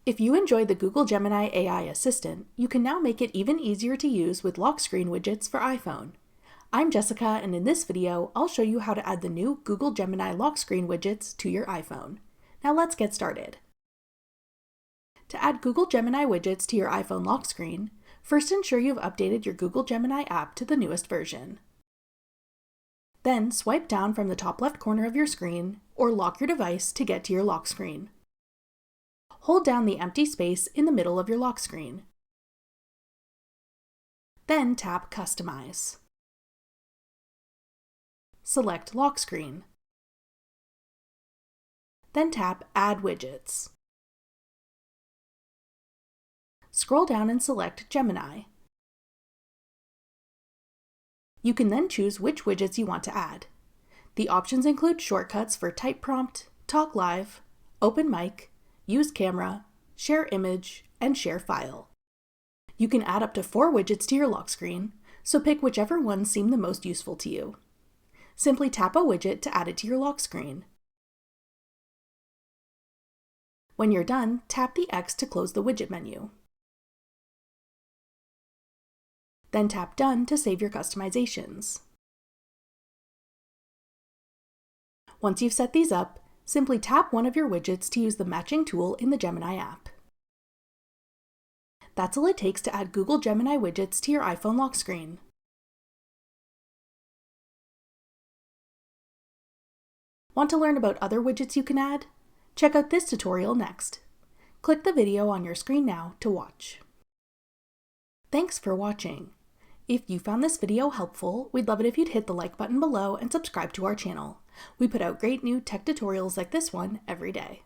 If you enjoy the Google Gemini AI assistant, you can now make it even easier to use with lock screen widgets for iPhone. I'm Jessica, and in this video, I'll show you how to add the new Google Gemini lock screen widgets to your iPhone. Now let's get started. To add Google Gemini widgets to your iPhone lock screen, first ensure you've updated your Google Gemini app to the newest version. Then swipe down from the top left corner of your screen, or lock your device to get to your lock screen. Hold down the empty space in the middle of your lock screen. Then tap Customize. Select Lock Screen. Then tap Add Widgets. Scroll down and select Gemini. You can then choose which widgets you want to add. The options include shortcuts for Type Prompt, Talk Live, Open Mic, Use Camera, Share Image, and Share File. You can add up to 4 widgets to your lock screen, so pick whichever ones seem the most useful to you. Simply tap a widget to add it to your lock screen. When you're done, tap the X to close the widget menu. Then tap Done to save your customizations. Once you've set these up, simply tap one of your widgets to use the matching tool in the Gemini app. That's all it takes to add Google Gemini widgets to your iPhone lock screen. Want to learn about other widgets you can add? Check out this tutorial next. Click the video on your screen now to watch. Thanks for watching. If you found this video helpful, we'd love it if you'd hit the like button below and subscribe to our channel. We put out great new tech tutorials like this one every day.